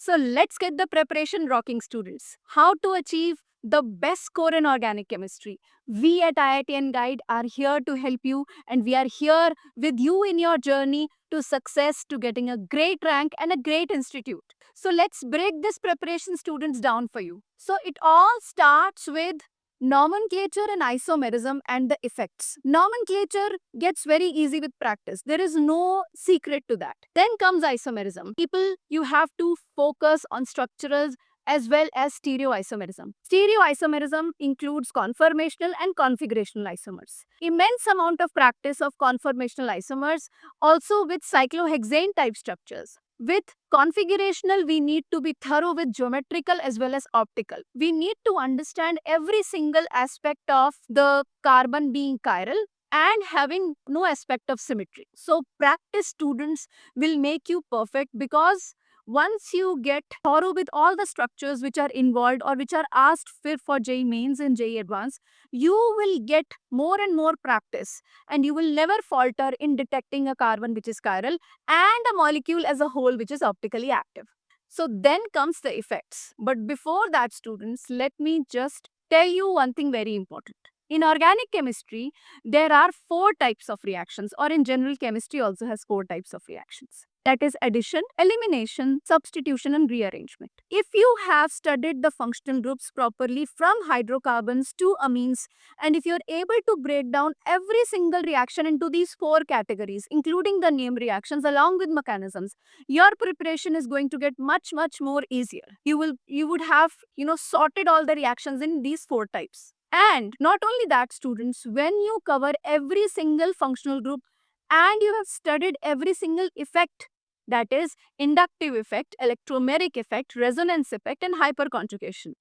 So let's get the preparation rocking, students. How to achieve the best score in organic chemistry. We at IITN Guide are here to help you, and we are here with you in your journey to success, to getting a great rank and a great institute. So let's break this preparation, students, down for you. So it all starts with nomenclature and isomerism and the effects. Nomenclature gets very easy with practice. There is no secret to that. Then comes isomerism. People, you have to focus on structurals as well as stereoisomerism. Stereoisomerism includes conformational and configurational isomers. Immense amount of practice of conformational isomers, also with cyclohexane type structures. With configurational, we need to be thorough with geometrical as well as optical. We need to understand every single aspect of the carbon being chiral and having no aspect of symmetry. So practice, students, will make you perfect, because once you get thorough with all the structures which are involved or which are asked for JEE Mains and JEE Advanced, you will get more and more practice, and you will never falter in detecting a carbon which is chiral and a molecule as a whole which is optically active. So then comes the effects. But before that, students, let me just tell you one thing very important. In organic chemistry, there are 4 types of reactions, or in general chemistry also has 4 types of reactions. That is addition, elimination, substitution, and rearrangement. If you have studied the functional groups properly from hydrocarbons to amines, and if you're able to break down every single reaction into these 4 categories, including the name reactions along with mechanisms, your preparation is going to get much more easier. You would have sorted all the reactions in these 4 types. And not only that, students, when you cover every single functional group and you have studied every single effect, that is inductive effect, electromeric effect, resonance effect, and hyperconjugation,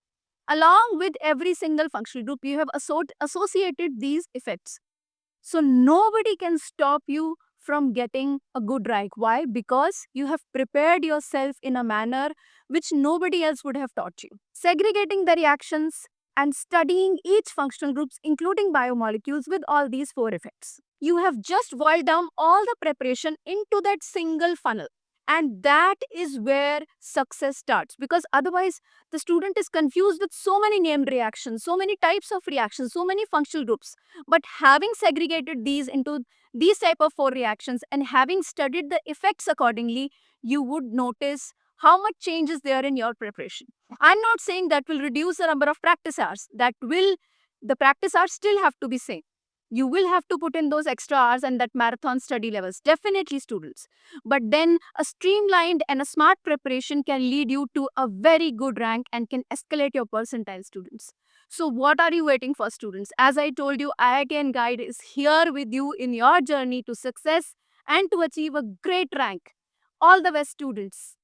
along with every single functional group, you have associated these effects. So nobody can stop you from getting a good rank. Why? Because you have prepared yourself in a manner which nobody else would have taught you. Segregating the reactions and studying each functional groups, including biomolecules, with all these 4 effects. You have just boiled down all the preparation into that single funnel. And that is where success starts, because otherwise the student is confused with so many named reactions, so many types of reactions, so many functional groups. But having segregated these into these type of 4 reactions and having studied the effects accordingly, you would notice how much change is there in your preparation. I'm not saying that will reduce the number of practice hours. The practice hours still have to be same. You will have to put in those extra hours and that marathon study levels. Definitely, students. But then a streamlined and a smart preparation can lead you to a very good rank and can escalate your percentile, students. So what are you waiting for, students? As I told you, IITN Guide is here with you in your journey to success and to achieve a great rank. All the best, students.